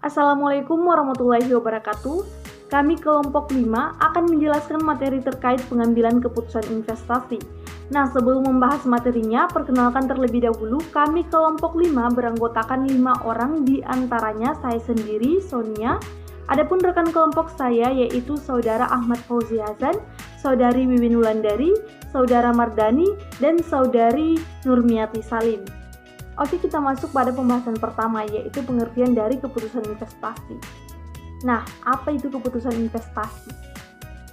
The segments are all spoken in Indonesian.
Assalamualaikum warahmatullahi wabarakatuh. Kami kelompok 5 akan menjelaskan materi terkait pengambilan keputusan investasi. Nah, sebelum membahas materinya, perkenalkan terlebih dahulu, kami kelompok 5 beranggotakan 5 orang, di antaranya saya sendiri, Sonia. Adapun rekan kelompok saya yaitu Saudara Ahmad Fauzi Hasan, Saudari Wiwin Wulandari, Saudara Mardani, dan Saudari Nurmiati Salim. Oke, kita masuk pada pembahasan pertama, yaitu pengertian dari keputusan investasi. Nah, apa itu keputusan investasi?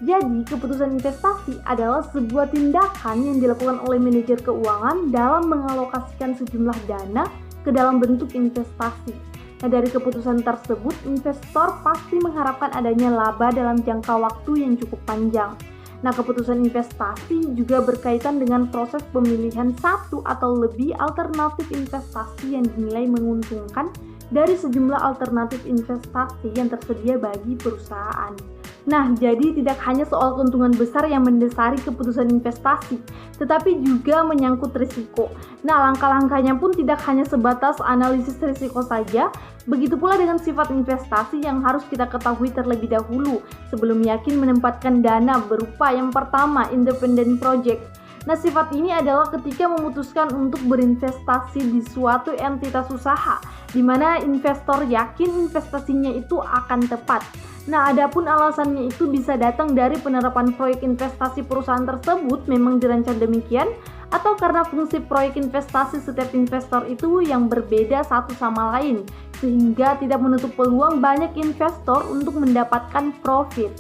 Jadi, keputusan investasi adalah sebuah tindakan yang dilakukan oleh manajer keuangan dalam mengalokasikan sejumlah dana ke dalam bentuk investasi. Nah, dari keputusan tersebut, investor pasti mengharapkan adanya laba dalam jangka waktu yang cukup panjang. Nah, keputusan investasi juga berkaitan dengan proses pemilihan satu atau lebih alternatif investasi yang dinilai menguntungkan dari sejumlah alternatif investasi yang tersedia bagi perusahaan. Nah, jadi tidak hanya soal keuntungan besar yang mendasari keputusan investasi, tetapi juga menyangkut risiko. Nah, langkah-langkahnya pun tidak hanya sebatas analisis risiko saja, begitu pula dengan sifat investasi yang harus kita ketahui terlebih dahulu sebelum yakin menempatkan dana berupa yang pertama, independent project. Nah, sifat ini adalah ketika memutuskan untuk berinvestasi di suatu entitas usaha, di mana investor yakin investasinya itu akan tepat. Nah, adapun alasannya itu bisa datang dari penerapan proyek investasi perusahaan tersebut memang dirancang demikian, atau karena fungsi proyek investasi setiap investor itu yang berbeda satu sama lain, sehingga tidak menutup peluang banyak investor untuk mendapatkan profit.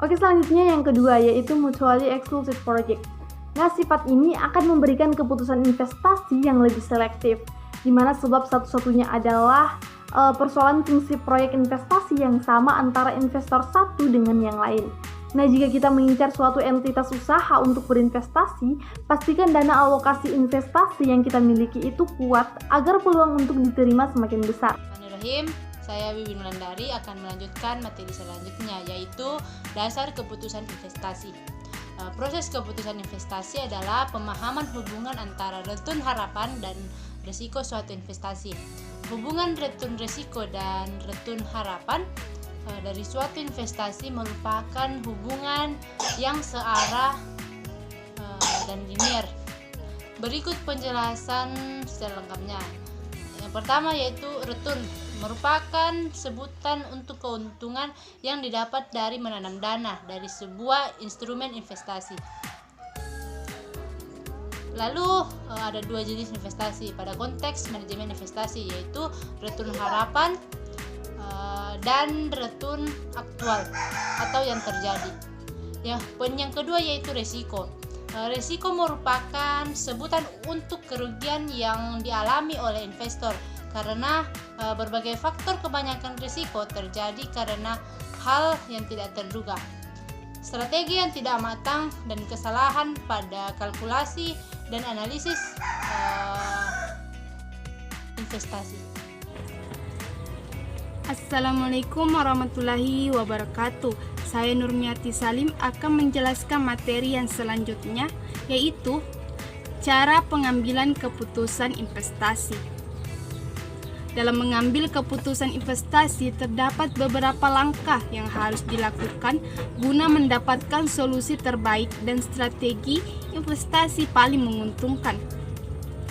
Oke, selanjutnya yang kedua yaitu mutually exclusive project. Nah, sifat ini akan memberikan keputusan investasi yang lebih selektif, di mana sebab satu-satunya adalah persoalan fungsi proyek investasi yang sama antara investor satu dengan yang lain. Nah, jika kita mengincar suatu entitas usaha untuk berinvestasi, pastikan dana alokasi investasi yang kita miliki itu kuat agar peluang untuk diterima semakin besar. Bismillahirrahmanirrahim. Saya Wiwin Wulandari akan melanjutkan materi selanjutnya, yaitu dasar keputusan investasi. Proses keputusan investasi adalah pemahaman hubungan antara return harapan dan risiko suatu investasi. Hubungan return risiko dan return harapan dari suatu investasi merupakan hubungan yang searah dan linear. Berikut penjelasan secara lengkapnya. Yang pertama yaitu return, merupakan sebutan untuk keuntungan yang didapat dari menanam dana dari sebuah instrumen investasi. Lalu ada dua jenis investasi pada konteks manajemen investasi, yaitu return harapan dan return aktual atau yang terjadi. Yang kedua yaitu resiko. Resiko merupakan sebutan untuk kerugian yang dialami oleh investor karena berbagai faktor. Kebanyakan risiko terjadi karena hal yang tidak terduga, strategi yang tidak matang, dan kesalahan pada kalkulasi dan analisis investasi. Assalamualaikum warahmatullahi wabarakatuh. Saya Nurmiati Salim akan menjelaskan materi yang selanjutnya, yaitu cara pengambilan keputusan investasi. Dalam mengambil keputusan investasi, terdapat beberapa langkah yang harus dilakukan guna mendapatkan solusi terbaik dan strategi investasi paling menguntungkan.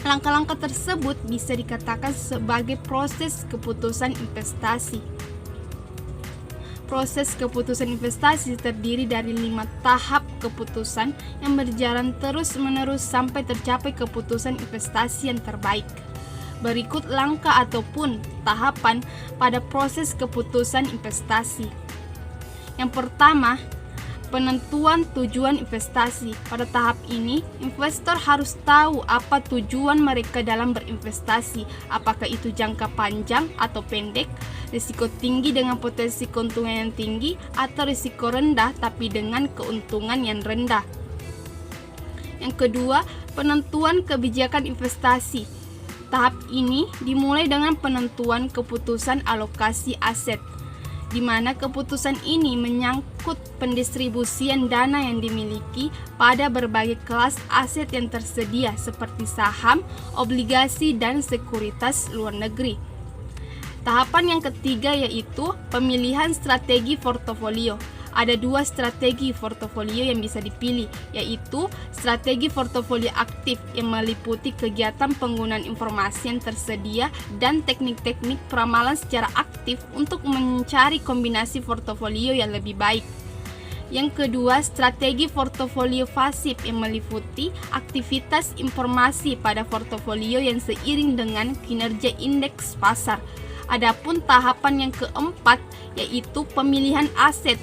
Langkah-langkah tersebut bisa dikatakan sebagai proses keputusan investasi. Proses keputusan investasi terdiri dari 5 tahap keputusan yang berjalan terus-menerus sampai tercapai keputusan investasi yang terbaik. Berikut langkah ataupun tahapan pada proses keputusan investasi. Yang pertama, penentuan tujuan investasi. Pada tahap ini, investor harus tahu apa tujuan mereka dalam berinvestasi, apakah itu jangka panjang atau pendek, risiko tinggi dengan potensi keuntungan yang tinggi, atau risiko rendah tapi dengan keuntungan yang rendah. Yang kedua, penentuan kebijakan investasi. Tahap ini dimulai dengan penentuan keputusan alokasi aset, di mana keputusan ini menyangkut pendistribusian dana yang dimiliki pada berbagai kelas aset yang tersedia seperti saham, obligasi, dan sekuritas luar negeri. Tahapan yang ketiga yaitu pemilihan strategi portofolio. Ada 2 strategi portofolio yang bisa dipilih, yaitu strategi portofolio aktif yang meliputi kegiatan penggunaan informasi yang tersedia dan teknik-teknik peramalan secara aktif untuk mencari kombinasi portofolio yang lebih baik. Yang kedua, strategi portofolio pasif yang meliputi aktivitas informasi pada portofolio yang seiring dengan kinerja indeks pasar. Adapun tahapan yang keempat yaitu pemilihan aset.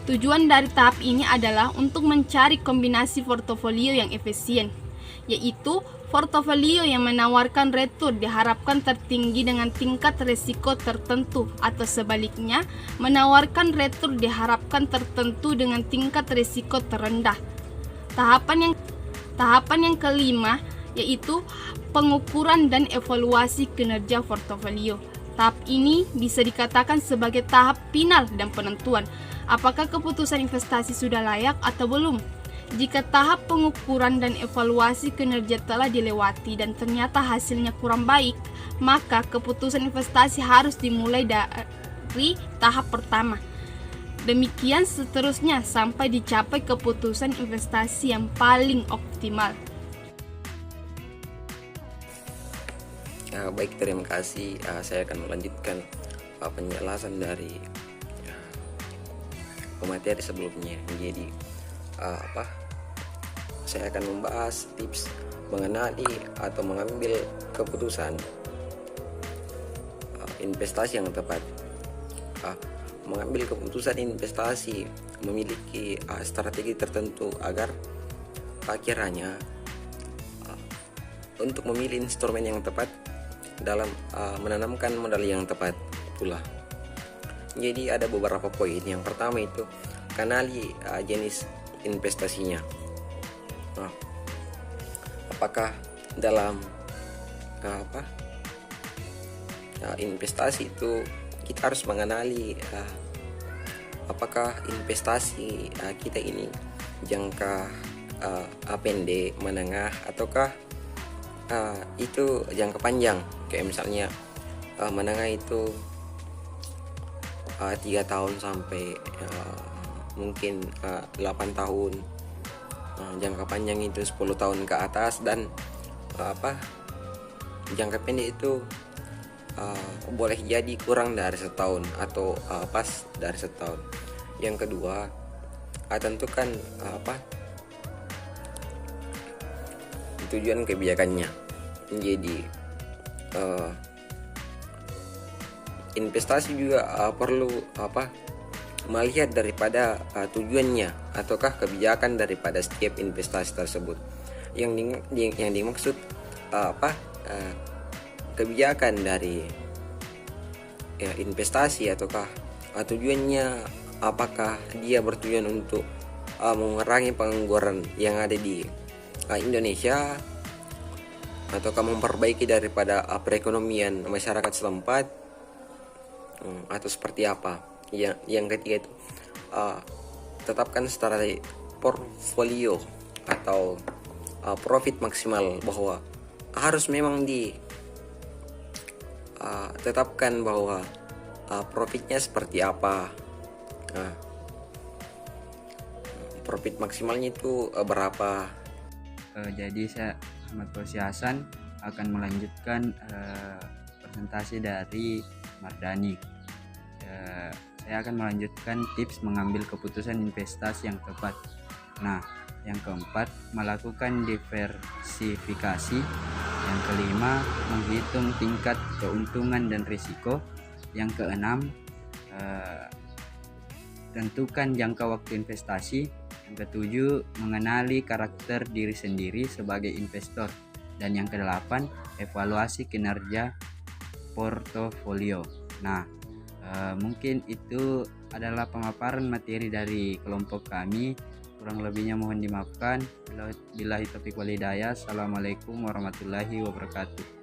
Tujuan dari tahap ini adalah untuk mencari kombinasi portofolio yang efisien, yaitu portofolio yang menawarkan return diharapkan tertinggi dengan tingkat risiko tertentu, atau sebaliknya menawarkan return diharapkan tertentu dengan tingkat risiko terendah. Tahapan yang kelima yaitu pengukuran dan evaluasi kinerja portofolio. Tahap ini bisa dikatakan sebagai tahap final dan penentuan apakah keputusan investasi sudah layak atau belum. Jika tahap pengukuran dan evaluasi kinerja telah dilewati dan ternyata hasilnya kurang baik, maka keputusan investasi harus dimulai dari tahap pertama. Demikian seterusnya sampai dicapai keputusan investasi yang paling optimal. Baik, terima kasih. Saya akan melanjutkan penjelasan dari pemateri sebelumnya. Jadi saya akan membahas tips mengenali atau mengambil keputusan investasi yang tepat. Mengambil keputusan investasi memiliki strategi tertentu agar kiranya untuk memilih instrumen yang tepat dalam menanamkan modal yang tepat pula. Jadi ada beberapa poin. Yang pertama itu kenali jenis investasinya. Apakah dalam investasi itu kita harus mengenali apakah investasi kita ini jangka pendek, menengah, ataukah itu jangka panjang. Kayak misalnya menengah itu 3 tahun sampai mungkin 8 tahun, jangka panjang itu 10 tahun ke atas, dan jangka pendek itu boleh jadi kurang dari setahun atau pas dari setahun. Yang kedua, tentukan tujuan kebijakannya. Jadi investasi juga perlu melihat daripada tujuannya ataukah kebijakan daripada setiap investasi tersebut. Yang dimaksud kebijakan dari investasi ataukah tujuannya, apakah dia bertujuan untuk mengurangi pengangguran yang ada di Indonesia, ataukah memperbaiki daripada perekonomian masyarakat setempat, atau seperti apa. Yang ketiga itu tetapkan strategi portfolio atau profit maksimal, bahwa harus memang tetapkan bahwa profitnya seperti apa, profit maksimalnya itu berapa. Jadi saya Ahmad Fauzi Hasan akan melanjutkan presentasi dari Mardani. Saya akan melanjutkan tips mengambil keputusan investasi yang tepat. Nah, yang keempat, melakukan diversifikasi. Yang kelima, menghitung tingkat keuntungan dan risiko. Yang keenam, tentukan jangka waktu investasi. Yang ketujuh, mengenali karakter diri sendiri sebagai investor. Dan yang kedelapan, evaluasi kinerja portofolio. Nah, mungkin itu adalah pemaparan materi dari kelompok kami. Kurang lebihnya mohon dimaafkan. Billahi taufiq wal hidayah. Assalamualaikum warahmatullahi wabarakatuh.